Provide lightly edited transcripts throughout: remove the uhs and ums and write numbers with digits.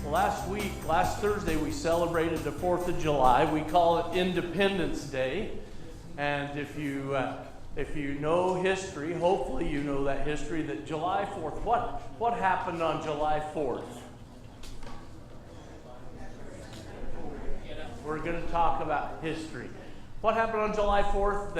Last Thursday, we celebrated the 4th of July. We call it Independence Day. And if you know history, hopefully you know that history, that July 4th, what happened on July 4th? We're going to talk about history. What happened on July 4th?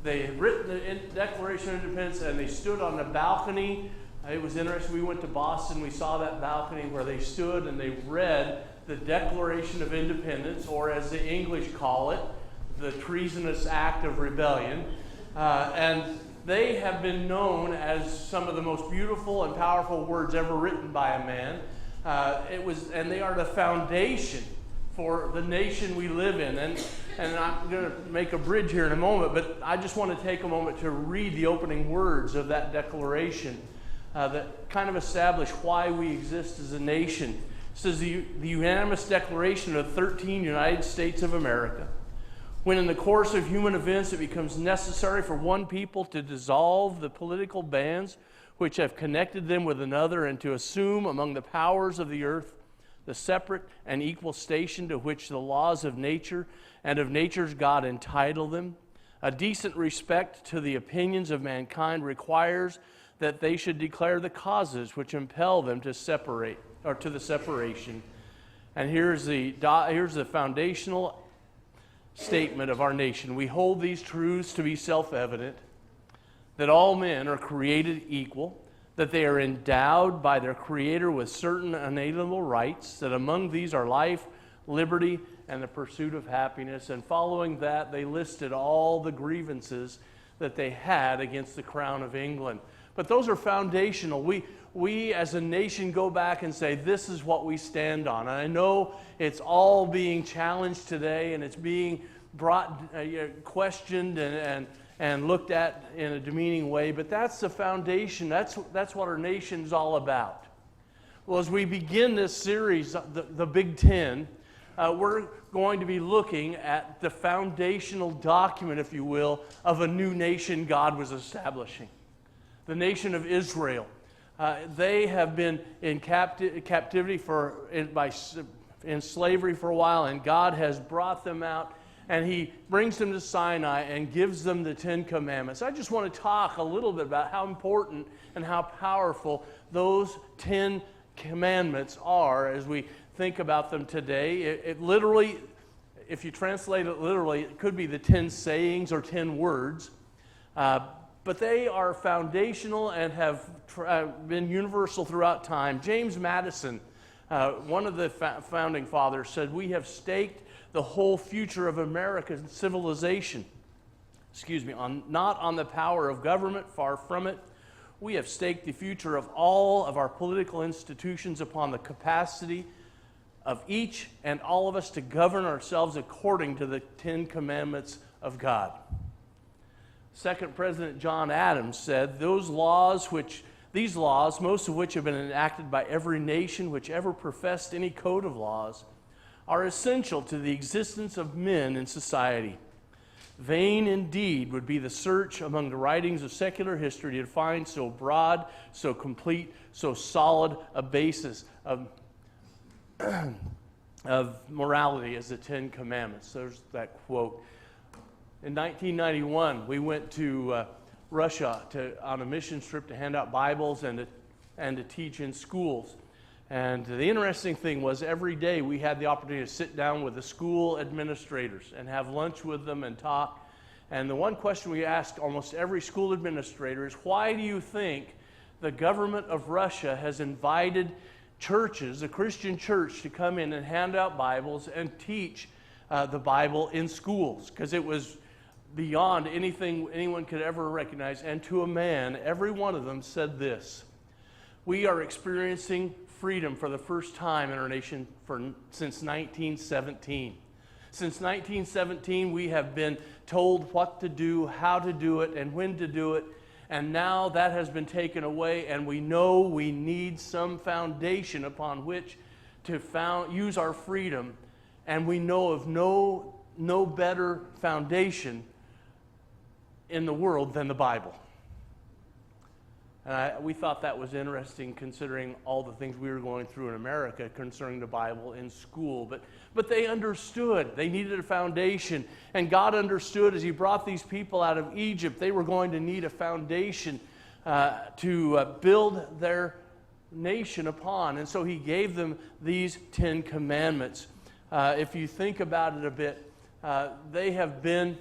They had written the Declaration of Independence and they stood on the balcony. It was interesting. We went to Boston. We saw that balcony where they stood and they read the Declaration of Independence, or as the English call it, the treasonous act of rebellion. And they have been known as some of the most beautiful and powerful words ever written by a man. And they are the foundation for the nation we live in. And I'm going to make a bridge here in a moment, but I just want to take a moment to read the opening words of that declaration that kind of establish why we exist as a nation. It says, the unanimous declaration of the 13 United States of America. When in the course of human events it becomes necessary for one people to dissolve the political bands which have connected them with another, and to assume among the powers of the earth the separate and equal station to which the laws of nature and of nature's God entitle them, a decent respect to the opinions of mankind requires that they should declare the causes which impel them to separate, or to the separation. And here's the foundational statement of our nation. We hold these truths to be self-evident, that all men are created equal, that they are endowed by their Creator with certain unalienable rights, that among these are life, liberty, and the pursuit of happiness. And following that, they listed all the grievances that they had against the Crown of England. But those are foundational. We as a nation go back and say, this is what we stand on. And I know it's all being challenged today, and it's being brought, questioned and looked at in a demeaning way, but that's the foundation. That's what our nation's all about. Well, as we begin this series, the Big Ten, we're going to be looking at the foundational document, if you will, of a new nation God was establishing. The nation of Israel. They have been in captivity in slavery for a while, and God has brought them out, and He brings them to Sinai and gives them the 10 Commandments. I just want to talk a little bit about how important and how powerful those 10 Commandments are as we think about them today. It literally, if you translate it literally, it could be the 10 sayings or 10 words. But they are foundational and have been universal throughout time. James Madison, one of the founding fathers, said, "We have staked the whole future of American civilization, not on the power of government, far from it. We have staked the future of all of our political institutions upon the capacity of each and all of us to govern ourselves according to the 10 Commandments of God." Second President John Adams said, these laws, most of which have been enacted by every nation which ever professed any code of laws, are essential to the existence of men in society. Vain indeed would be the search among the writings of secular history to find so broad, so complete, so solid a basis of morality as the 10 Commandments. There's that quote. In 1991, we went to Russia on a mission trip to hand out Bibles and to teach in schools. And the interesting thing was every day we had the opportunity to sit down with the school administrators and have lunch with them and talk. And the one question we asked almost every school administrator is, why do you think the government of Russia has invited churches, a Christian church, to come in and hand out Bibles and teach the Bible in schools? Because it was beyond anything anyone could ever recognize. And to a man, every one of them said this: we are experiencing freedom for the first time in our nation since 1917. Since 1917, we have been told what to do, how to do it, and when to do it. And now that has been taken away, and we know we need some foundation upon which to use our freedom. And we know of no better foundation in the world than the Bible. And we thought that was interesting considering all the things we were going through in America concerning the Bible in school. But they understood. They needed a foundation. And God understood as He brought these people out of Egypt, they were going to need a foundation to build their nation upon. And so He gave them these 10 commandments. If you think about it a bit, they have been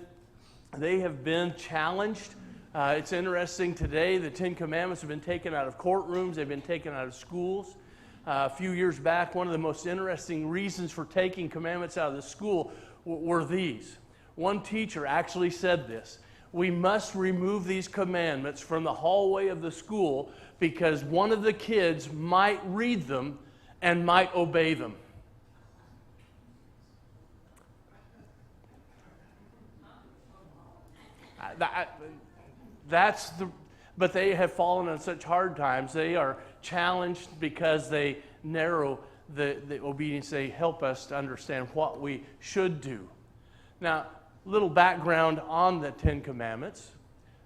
challenged. It's interesting today, the 10 Commandments have been taken out of courtrooms, they've been taken out of schools. A few years back, one of the most interesting reasons for taking commandments out of the school were these. One teacher actually said this: we must remove these commandments from the hallway of the school because one of the kids might read them and might obey them. But they have fallen on such hard times. They are challenged because they narrow the obedience. They help us to understand what we should do. Now, little background on the 10 Commandments.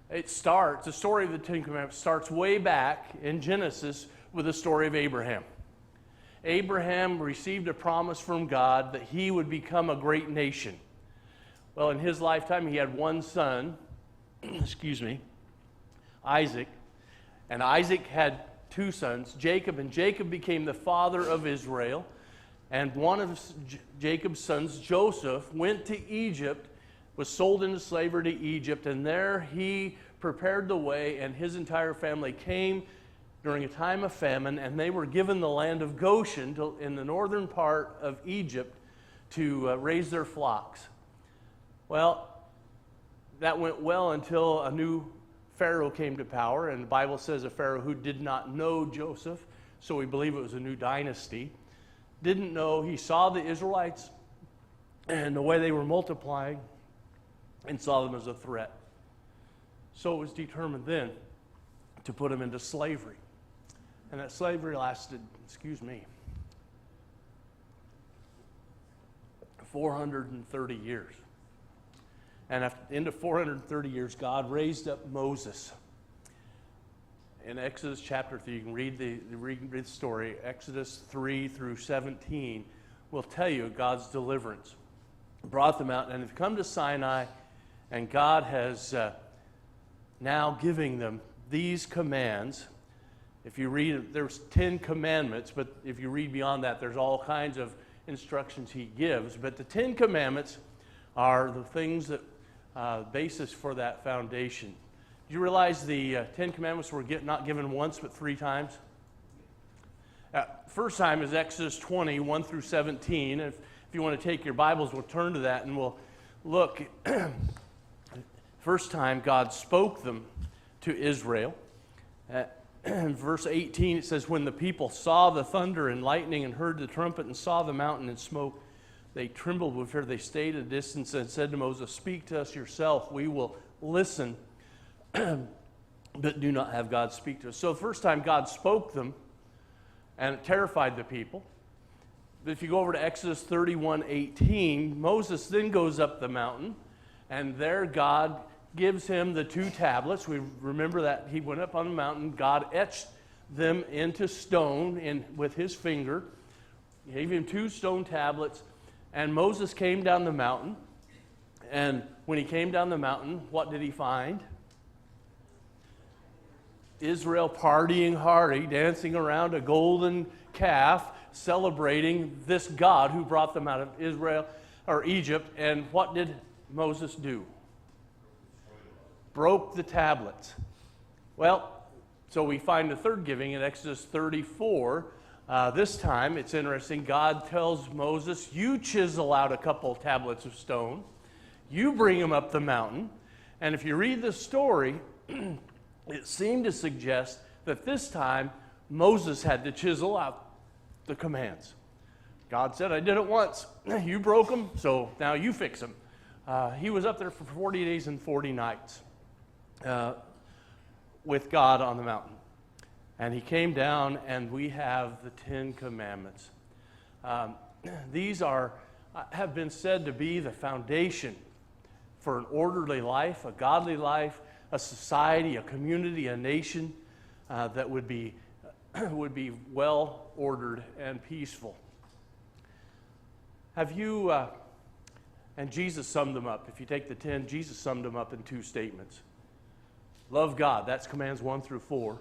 The story of the 10 Commandments starts way back in Genesis with the story of Abraham. Abraham received a promise from God that he would become a great nation. Well, in his lifetime, he had one son, Isaac, and Isaac had two sons, Jacob, and Jacob became the father of Israel. And one of Jacob's sons, Joseph, went to Egypt, was sold into slavery to Egypt, and there he prepared the way, and his entire family came during a time of famine, and they were given the land of Goshen in the northern part of Egypt to raise their flocks. Well, that went well until a new Pharaoh came to power, and the Bible says a Pharaoh who did not know Joseph, so we believe it was a new dynasty. Didn't know, he saw the Israelites and the way they were multiplying and saw them as a threat. So it was determined then to put them into slavery. And that slavery lasted, 430 years. And at the end of 430 years, God raised up Moses. In Exodus chapter 3, you can read the story. Exodus 3 through 17 will tell you God's deliverance. Brought them out, and they've come to Sinai, and God has now giving them these commands. If you read, there's 10 commandments, but if you read beyond that, there's all kinds of instructions He gives. But the 10 commandments are the things that basis for that foundation. Do you realize the 10 commandments were not given once but 3 times? First time is Exodus 20, 1 through 17. If you want to take your Bibles, we'll turn to that and we'll look. First time God spoke them to Israel. In verse 18 it says, when the people saw the thunder and lightning and heard the trumpet and saw the mountain and smoke, they trembled with fear. They stayed at a distance and said to Moses, speak to us yourself. We will listen, but do not have God speak to us. So the first time God spoke them, and it terrified the people. But if you go over to Exodus 31:18, Moses then goes up the mountain, and there God gives him the 2 tablets. We remember that he went up on the mountain. God etched them into stone with his finger. He gave him 2 stone tablets. And Moses came down the mountain, and when he came down the mountain, what did he find? Israel partying hardy, dancing around a golden calf, celebrating this God who brought them out of Egypt. And what did Moses do? Broke the tablets. Well, so we find the third giving in Exodus 34. This time, it's interesting, God tells Moses, you chisel out a couple tablets of stone, you bring them up the mountain, and if you read the story, it seemed to suggest that this time, Moses had to chisel out the commands. God said, I did it once, you broke them, so now you fix them. He was up there for 40 days and 40 nights with God on the mountain. And he came down, and we have the 10 commandments. These have been said to be the foundation for an orderly life, a godly life, a society, a community, a nation. that would be would be well ordered and peaceful. Have you, and Jesus summed them up. If you take the 10, Jesus summed them up in 2 statements. Love God, that's commands 1 through 4.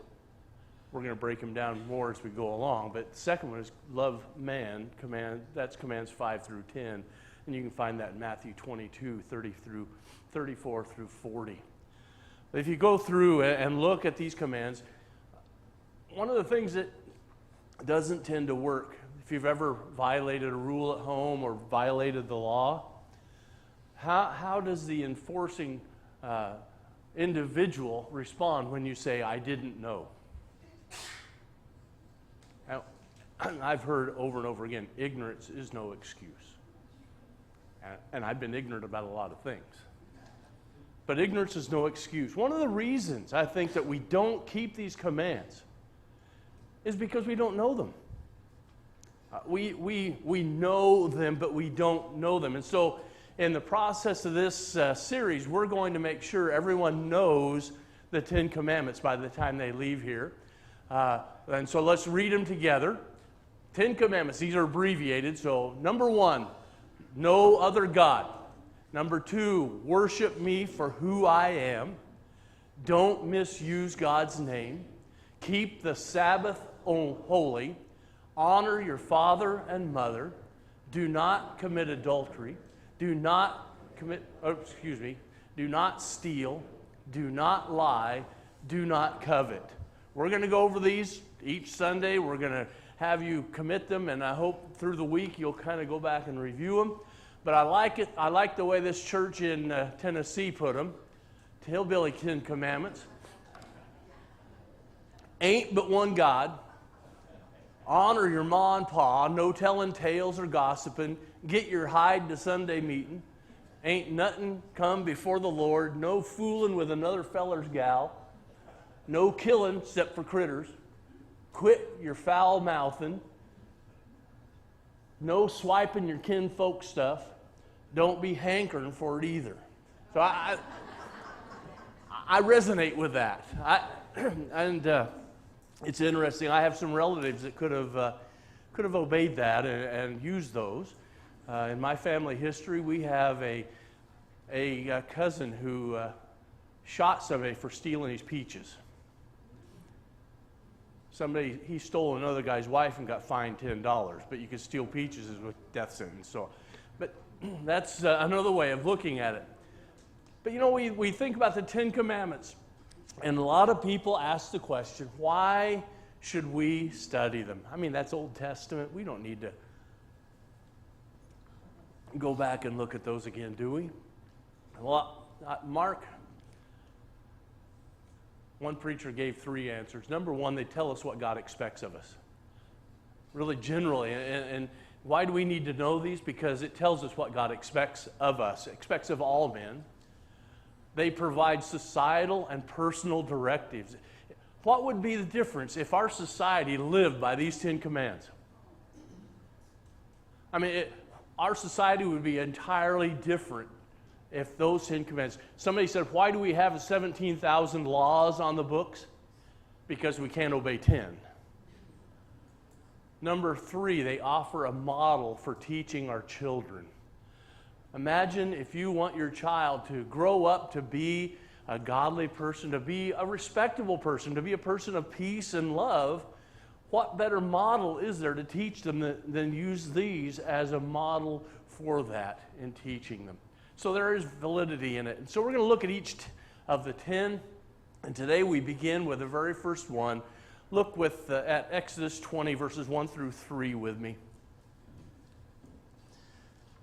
We're going to break them down more as we go along. But the second one is love man, that's commands 5 through 10. And you can find that in Matthew 22, 34 through 40. But if you go through and look at these commands, one of the things that doesn't tend to work, if you've ever violated a rule at home or violated the law, how does the enforcing individual respond when you say, I didn't know? Now, I've heard over and over again, ignorance is no excuse. And I've been ignorant about a lot of things. But ignorance is no excuse. One of the reasons I think that we don't keep these commands is because we don't know them. We know them, but we don't know them. And so in the process of this series, we're going to make sure everyone knows the 10 Commandments by the time they leave here. And so let's read them together. 10 Commandments. These are abbreviated. So number 1, no other God. Number 2, worship me for who I am. Don't misuse God's name. Keep the Sabbath holy. Honor your father and mother. Do not commit adultery. Do not steal. Do not lie. Do not covet. We're going to go over these each Sunday. We're going to have you commit them, and I hope through the week you'll kind of go back and review them. But I like it. I like the way this church in Tennessee put them. Hillbilly 10 Commandments. Ain't but one God. Honor your ma and pa. No telling tales or gossiping. Get your hide to Sunday meeting. Ain't nothing come before the Lord. No fooling with another feller's gal. No killing except for critters. Quit your foul mouthing. No swiping your kinfolk stuff. Don't be hankering for it either. So I resonate with that. It's interesting. I have some relatives that could have obeyed that and used those. In my family history, we have a cousin who shot somebody for stealing his peaches. He stole another guy's wife and got fined $10, but you could steal peaches is with death sentence. So, but that's another way of looking at it. But you know, we think about the 10 Commandments, and a lot of people ask the question, why should we study them? I mean, that's Old Testament. We don't need to go back and look at those again, do we? Well, Mark, one preacher gave 3 answers. Number 1, they tell us what God expects of us. Really generally. And why do we need to know these? Because it tells us what God expects of us, expects of all men. They provide societal and personal directives. What would be the difference if our society lived by these 10 commands? I mean, our society would be entirely different if those 10 commands. Somebody said, why do we have 17,000 laws on the books? Because we can't obey 10. Number 3, they offer a model for teaching our children. Imagine if you want your child to grow up to be a godly person, to be a respectable person, to be a person of peace and love. What better model is there to teach them than use these as a model for that in teaching them? So there is validity in it. And so we're going to look at each of the 10. And today we begin with the very first one. Look at Exodus 20, verses 1 through 3 with me.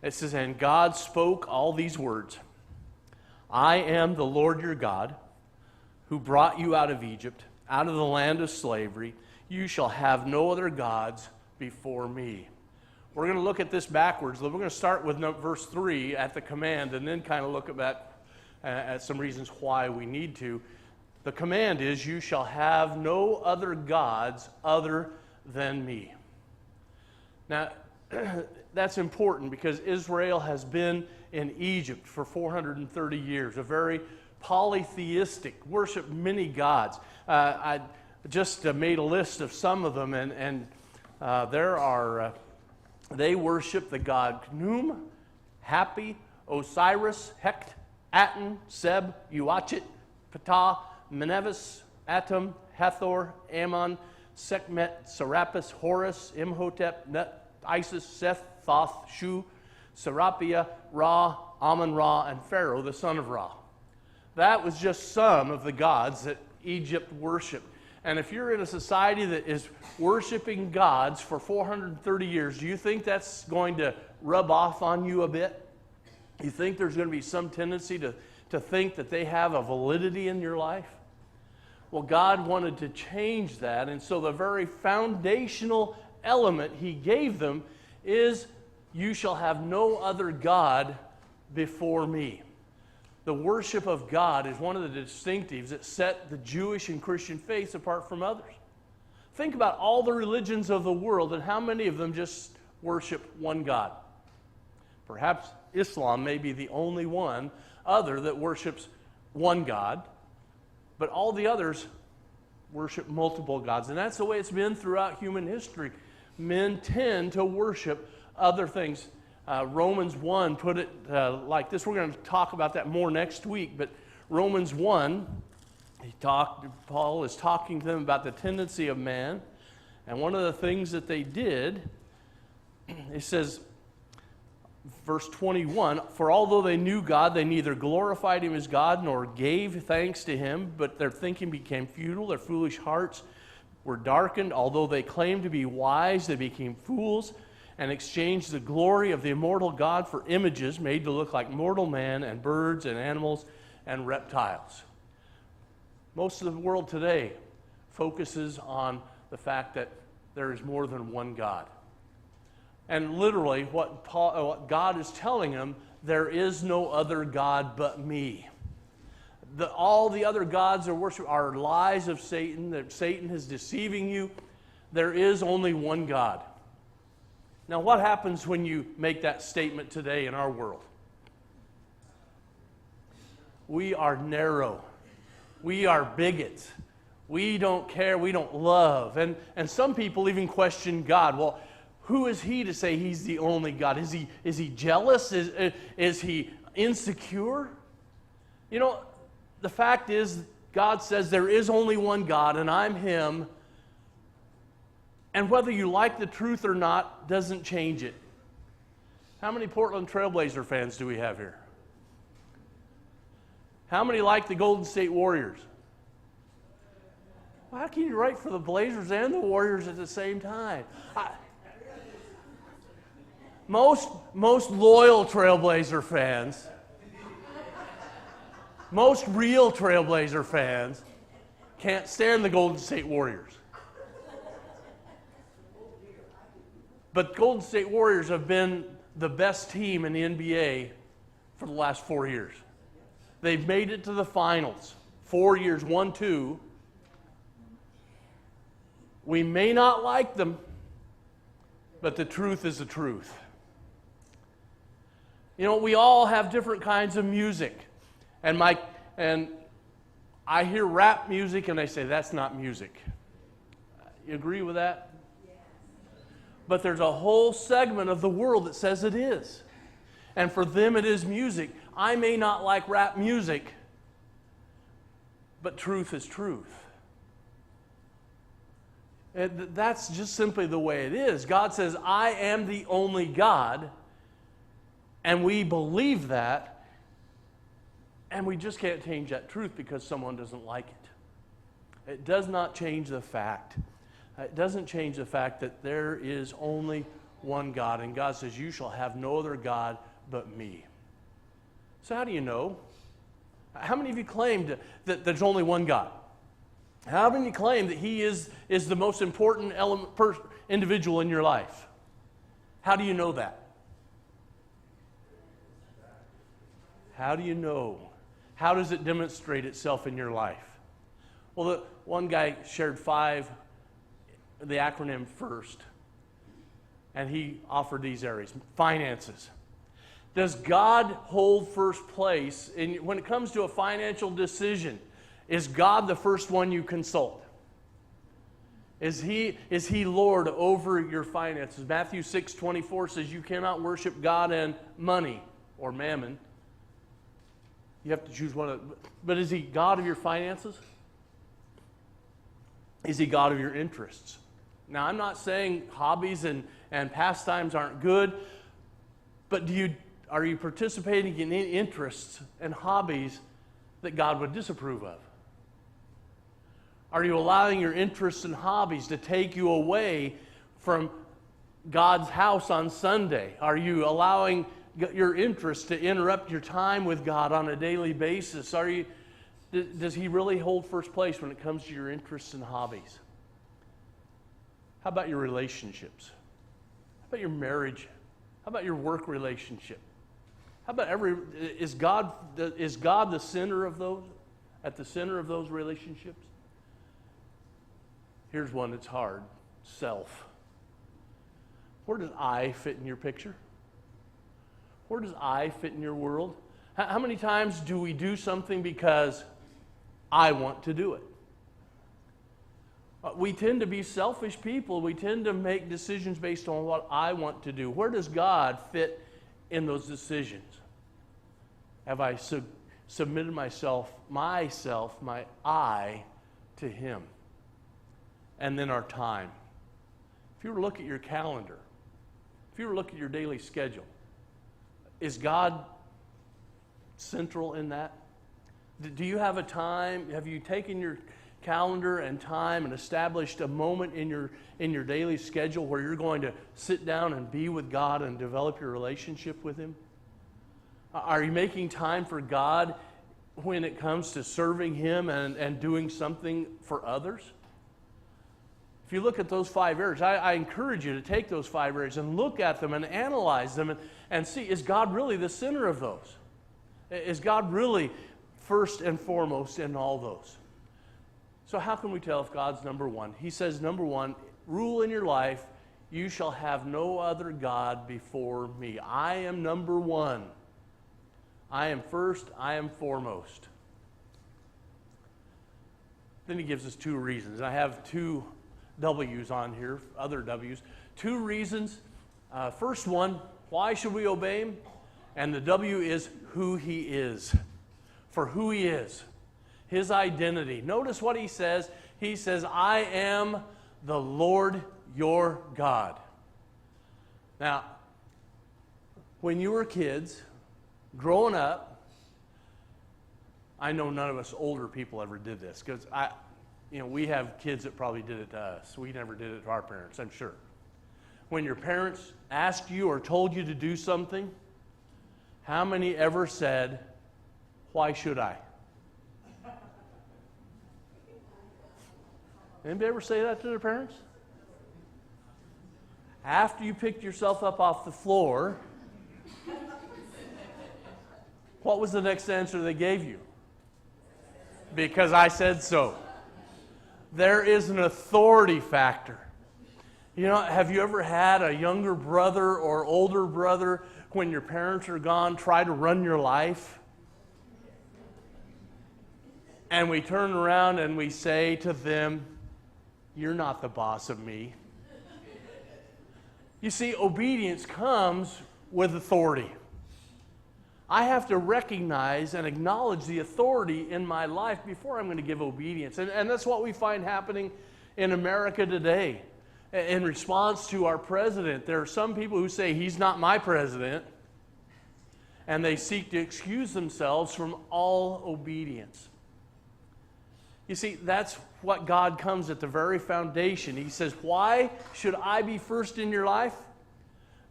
It says, and God spoke all these words. I am the Lord your God, who brought you out of Egypt, out of the land of slavery. You shall have no other gods before me. We're going to look at this backwards. We're going to start with verse 3 at the command and then kind of look at some reasons why we need to. The command is, you shall have no other gods other than me. Now, that's important because Israel has been in Egypt for 430 years, a very polytheistic, worship many gods. just made a list of some of them, and there are, they worship the god Khnum, Happy, Osiris, Hecht, Aten, Seb, Uachit, Ptah, Menevis, Atum, Hathor, Ammon, Sekhmet, Serapis, Horus, Imhotep, Nut, Isis, Seth, Thoth, Shu, Serapia, Ra, Amun-Ra, and Pharaoh, the son of Ra. That was just some of the gods that Egypt worshiped. And if you're in a society that is worshiping gods for 430 years, do you think that's going to rub off on you a bit? You think there's going to be some tendency to think that they have a validity in your life? Well, God wanted to change that, and so the very foundational element He gave them is, you shall have no other God before me. The worship of God is one of the distinctives that set the Jewish and Christian faiths apart from others. Think about all the religions of the world and how many of them just worship one God. Perhaps Islam may be the only one other that worships one God, but all the others worship multiple gods. And that's the way it's been throughout human history. Men tend to worship other things. Romans 1 put it like this. We're going to talk about that more next week, but Romans 1, Paul is talking to them about the tendency of man, and one of the things that they did, it says, verse 21, for although they knew God, they neither glorified Him as God nor gave thanks to Him, but their thinking became futile, their foolish hearts were darkened. Although they claimed to be wise, they became fools, and exchanged the glory of the immortal God for images made to look like mortal man and birds and animals and reptiles. Most of the world today focuses on the fact that there is more than one God. And literally what God is telling them, there is no other God but me. All the other gods are worship are lies of Satan, that Satan is deceiving you. There is only one God. Now, what happens when you make that statement today in our world? We are narrow. We are bigots. We don't care. We don't love. And some people even question God. Well, who is He to say He's the only God? Is he jealous? Is He insecure? You know, the fact is, God says there is only one God, and I'm Him. And whether you like the truth or not doesn't change it. How many Portland Trailblazer fans do we have here? How many like the Golden State Warriors? Well, how can you write for the Blazers and the Warriors at the same time? Most loyal Trailblazer fans, most real Trailblazer fans can't stand the Golden State Warriors. But Golden State Warriors have been the best team in the NBA for the last 4 years. They've made it to the finals 4 years, 1-2. We may not like them, but the truth is the truth. You know, we all have different kinds of music. And I hear rap music and I say, that's not music. You agree with that? But there's a whole segment of the world that says it is. And for them it is music. I may not like rap music, but truth is truth. And that's just simply the way it is. God says, I am the only God, and we believe that, and we just can't change that truth because someone doesn't like it. It does not change the fact. It doesn't change the fact that there is only one God, and God says, you shall have no other God but me. So how do you know? How many of you claim that there's only one God? How many claim that He is the most important individual in your life? How do you know that? How do you know? How does it demonstrate itself in your life? Well, one guy shared the acronym FIRST, and he offered these areas. Finances. Does God hold first place when it comes to a financial decision? Is God the first one you consult? Is he Lord over your finances? Matthew 6:24 says you cannot worship God and money or mammon. You have to choose one of them. But is he God of your finances? Is he God of your interests? Now, I'm not saying hobbies and pastimes aren't good, but are you participating in any interests and hobbies that God would disapprove of? Are you allowing your interests and hobbies to take you away from God's house on Sunday? Are you allowing your interests to interrupt your time with God on a daily basis? Does he really hold first place when it comes to your interests and hobbies? How about your relationships? How about your marriage? How about your work relationship? How about is God the center of those, at the center of those relationships? Here's one that's hard. Self. Where does I fit in your picture? Where does I fit in your world? How many times do we do something because I want to do it? We tend to be selfish people. We tend to make decisions based on what I want to do. Where does God fit in those decisions? Have I submitted my I, to Him? And then our time. If you were to look at your calendar, if you were to look at your daily schedule, is God central in that? Do you have a time? Have you taken your calendar and time and established a moment in your daily schedule where you're going to sit down and be with God and develop your relationship with Him? Are you making time for God when it comes to serving Him and doing something for others? If you look at those 5 areas, I encourage you to take those 5 areas and look at them and analyze them and see, is God really the center of those? Is God really first and foremost in all those? So how can we tell if God's number one? He says, number one, rule in your life, you shall have no other God before me. I am number one. I am first, I am foremost. Then he gives us 2 reasons. I have 2 W's on here, other W's. 2 reasons. First one, why should we obey Him? And the W is who He is. For who He is. His identity. Notice what He says. He says, I am the Lord your God. Now, when you were kids, growing up, I know none of us older people ever did this, because we have kids that probably did it to us. We never did it to our parents, I'm sure. When your parents asked you or told you to do something, how many ever said, why should I? Anybody ever say that to their parents? After you picked yourself up off the floor, what was the next answer they gave you? Because I said so. There is an authority factor. Have you ever had a younger brother or older brother, when your parents are gone, try to run your life? And we turn around and we say to them, you're not the boss of me. You see, obedience comes with authority. I have to recognize and acknowledge the authority in my life before I'm going to give obedience. And that's what we find happening in America today. In response to our president, there are some people who say, he's not my president, and they seek to excuse themselves from all obedience. You see, that's what God comes at the very foundation. He says, why should I be first in your life?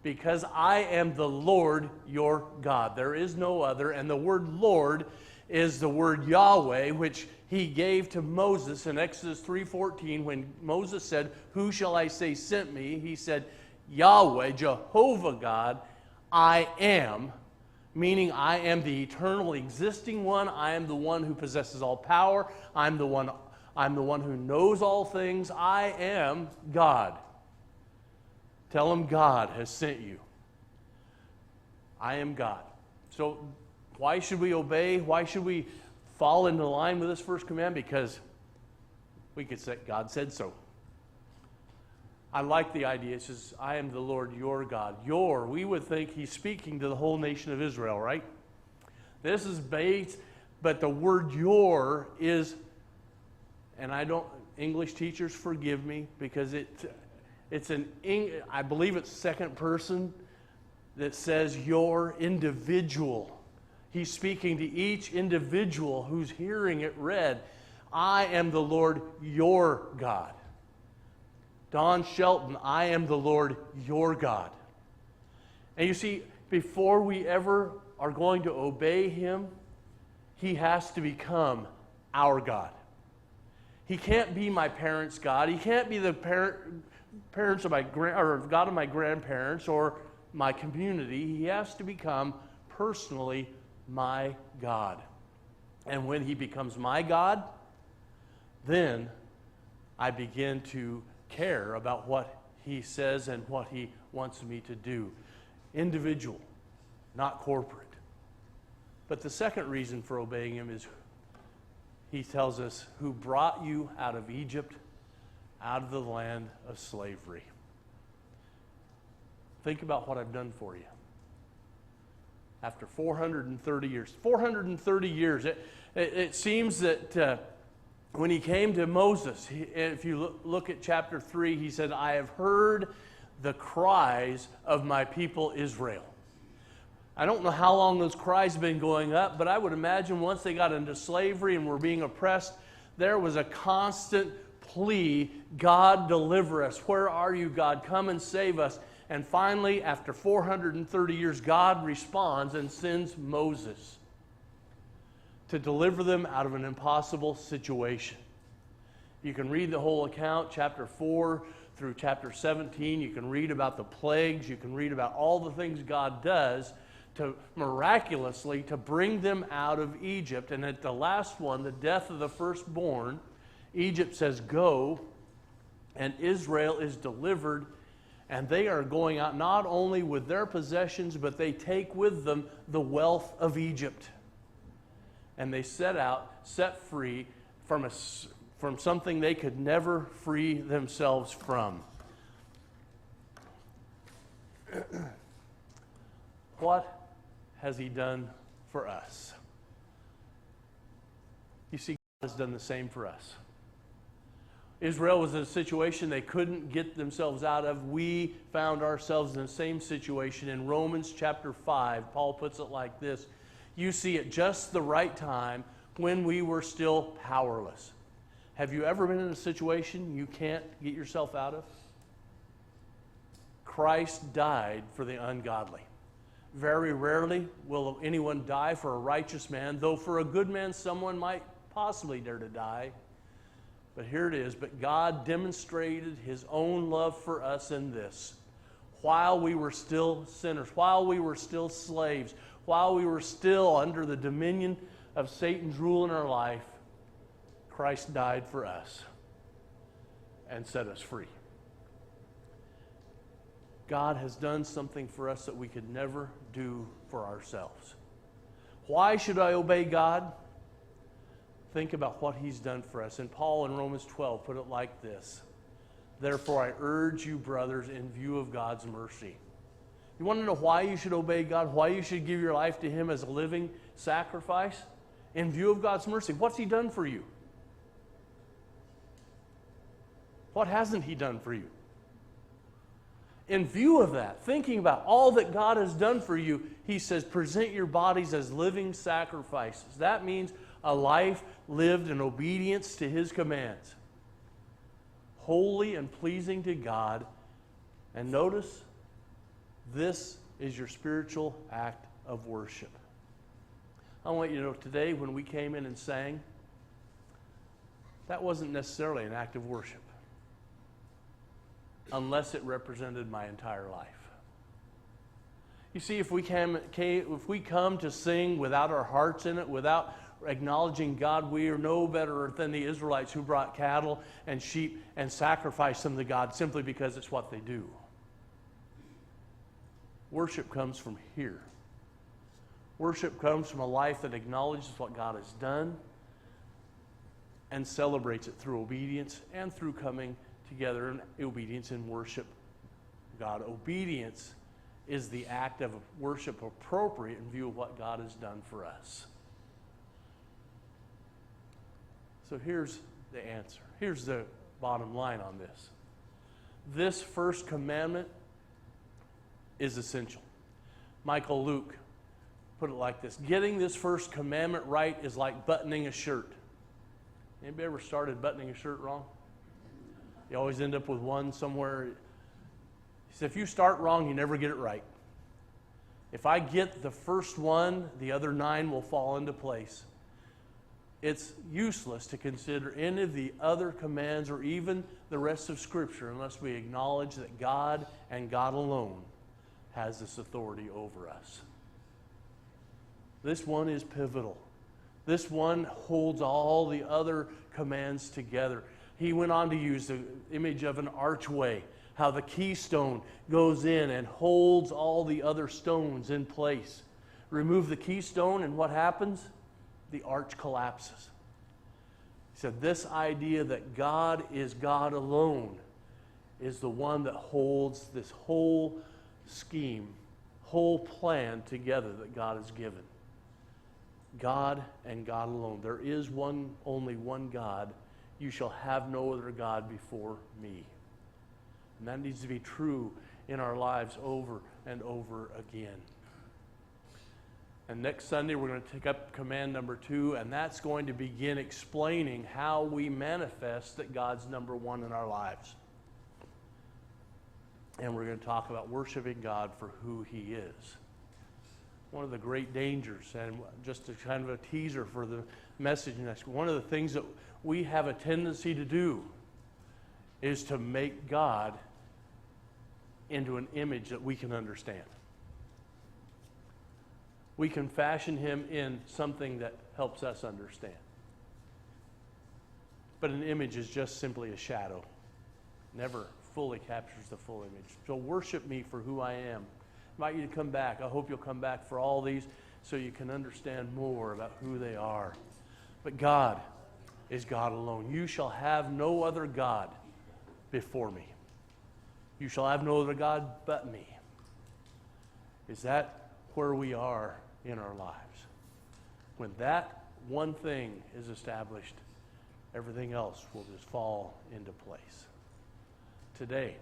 Because I am the Lord your God. There is no other. And the word Lord is the word Yahweh, which He gave to Moses in Exodus 3:14 when Moses said, who shall I say sent me? He said, Yahweh, Jehovah God, I am, meaning I am the eternal existing one. I am the one who possesses all power. I'm the one who knows all things. I am God. Tell Him God has sent you. I am God. So why should we obey? Why should we fall into line with this first command? Because we could say, God said so. I like the idea. It says, I am the Lord your God. We would think he's speaking to the whole nation of Israel, right? This is based, but the word your is, and English teachers forgive me, because I believe it's second person that says your individual. He's speaking to each individual who's hearing it read. I am the Lord your God. Don Shelton, I am the Lord your God. And you see, before we ever are going to obey him, he has to become our God. He can't be my parents' God. He can't be the parents of my God of my grandparents or my community. He has to become personally my God. And when he becomes my God, then I begin to care about what he says and what he wants me to do. Individual, not corporate. But the second reason for obeying him is he tells us, who brought you out of Egypt, out of the land of slavery. Think about what I've done for you. After 430 years. 430 years. It seems that when he came to Moses, if you look at chapter 3, he said, I have heard the cries of my people Israel. I don't know how long those cries have been going up, but I would imagine once they got into slavery and were being oppressed, there was a constant plea, God, deliver us. Where are you, God? Come and save us. And finally, after 430 years, God responds and sends Moses to deliver them out of an impossible situation. You can read the whole account, chapter 4 through chapter 17. You can read about the plagues. You can read about all the things God does to miraculously to bring them out of Egypt. And at the last one, the death of the firstborn, Egypt says, go, and Israel is delivered, and they are going out not only with their possessions, but they take with them the wealth of Egypt. And they set free from something they could never free themselves from. What has he done for us? You see, God has done the same for us. Israel was in a situation they couldn't get themselves out of. We found ourselves in the same situation. In Romans chapter 5, Paul puts it like this. You see, at just the right time, when we were still powerless. Have you ever been in a situation you can't get yourself out of? Christ died for the ungodly. Very rarely will anyone die for a righteous man, though for a good man someone might possibly dare to die. But here it is. But God demonstrated his own love for us in this. While we were still sinners, while we were still slaves, while we were still under the dominion of Satan's rule in our life, Christ died for us and set us free. God has done something for us that we could never do for ourselves. Why should I obey God? Think about what he's done for us. And Paul in Romans 12 put it like this. Therefore I urge you, brothers, in view of God's mercy. You want to know why you should obey God? Why you should give your life to him as a living sacrifice? In view of God's mercy. What's he done for you? What hasn't he done for you? In view of that, thinking about all that God has done for you, he says, present your bodies as living sacrifices. That means a life lived in obedience to his commands. Holy and pleasing to God. And notice, this is your spiritual act of worship. I want you to know today when we came in and sang, that wasn't necessarily an act of worship. Unless it represented my entire life. You see, if we come to sing without our hearts in it, without acknowledging God, we are no better than the Israelites who brought cattle and sheep and sacrificed them to God simply because it's what they do. Worship comes from here. Worship comes from a life that acknowledges what God has done and celebrates it through obedience and through coming together in obedience and worship God. Obedience is the act of worship appropriate in view of what God has done for us. So here's the answer. Here's the bottom line on this. This first commandment is essential. Michael Luke put it like this: getting this first commandment right is like buttoning a shirt. Anybody ever started buttoning a shirt wrong? You always end up with one somewhere. He said, if you start wrong, you never get it right. If I get the first one, the other 9 will fall into place. It's useless to consider any of the other commands or even the rest of Scripture unless we acknowledge that God and God alone has this authority over us. This one is pivotal. This one holds all the other commands together. He went on to use the image of an archway, how the keystone goes in and holds all the other stones in place. Remove the keystone and what happens? The arch collapses. He said this idea that God is God alone is the one that holds this whole scheme, whole plan together that God has given. God and God alone. There is only one God. You shall have no other God before me. And that needs to be true in our lives over and over again. And next Sunday, we're going to take up command number 2, and that's going to begin explaining how we manifest that God's number 1 in our lives. And we're going to talk about worshiping God for who He is. One of the great dangers, and just a kind of a teaser for the message next, one of the things that we have a tendency to do is to make God into an image that we can understand. We can fashion Him in something that helps us understand. But an image is just simply a shadow. Never fully captures the full image. So worship me for who I am. I invite you to come back. I hope you'll come back for all these so you can understand more about who they are. But God is God alone. You shall have no other God before me. You shall have no other God but me. Is that where we are in our lives? When that one thing is established, everything else will just fall into place. Today,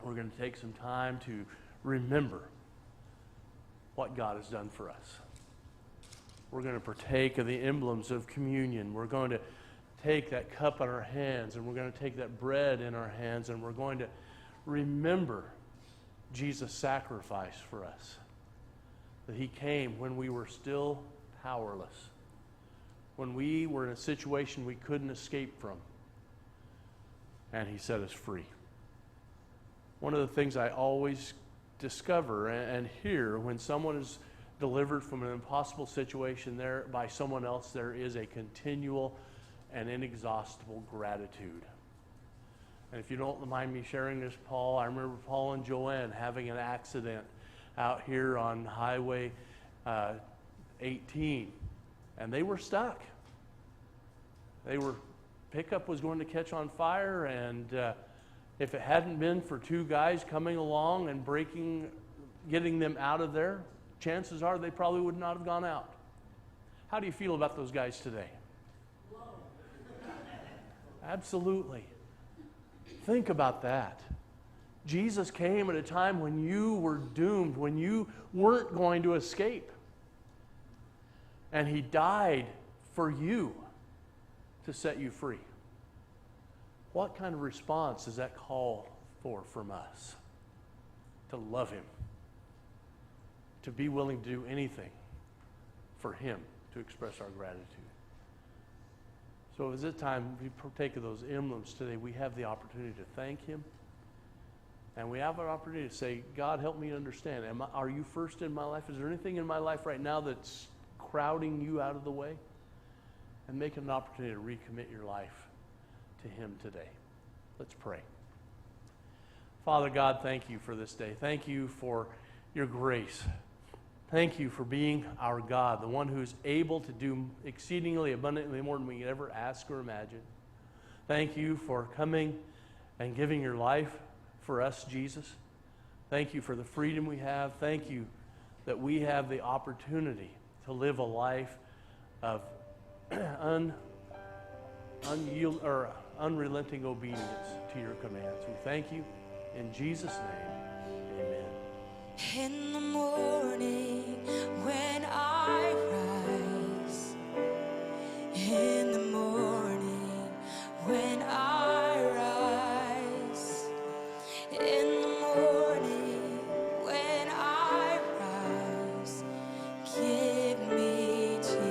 we're going to take some time to remember what God has done for us. We're going to partake of the emblems of communion. We're going to take that cup in our hands, and we're going to take that bread in our hands, and we're going to remember Jesus' sacrifice for us. That He came when we were still powerless, when we were in a situation we couldn't escape from, and He set us free. One of the things I always discover and hear when someone is delivered from an impossible situation there by someone else, there is a continual and inexhaustible gratitude. And if you don't mind me sharing this, Paul, I remember Paul and Joanne having an accident out here on Highway 18, and they were stuck. Pickup was going to catch on fire, and if it hadn't been for 2 guys coming along and getting them out of there, chances are they probably would not have gone out. How do you feel about those guys today? Absolutely. Think about that. Jesus came at a time when you were doomed, when you weren't going to escape. And He died for you to set you free. What kind of response does that call for from us? To love Him. To be willing to do anything for Him, to express our gratitude. So at this time we partake of those emblems today, we have the opportunity to thank Him. And we have an opportunity to say, God, help me understand. Are you first in my life? Is there anything in my life right now that's crowding you out of the way? And make it an opportunity to recommit your life to Him today. Let's pray. Father God, thank You for this day. Thank You for Your grace. Thank You for being our God, the one who is able to do exceedingly abundantly more than we could ever ask or imagine. Thank You for coming and giving your life for us, Jesus. Thank you for the freedom we have. Thank you that we have the opportunity to live a life of unrelenting obedience to your commands. We thank you in Jesus' name. Amen. In the morning when I rise, in the morning when I rise, in the morning when I rise, give me Jesus.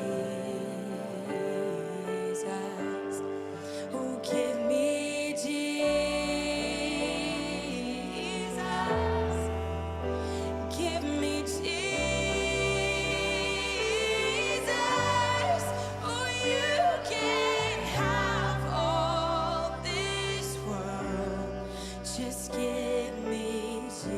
Oh, give me Jesus. Give me Jesus. Oh, you can have all this world. Just give me Jesus.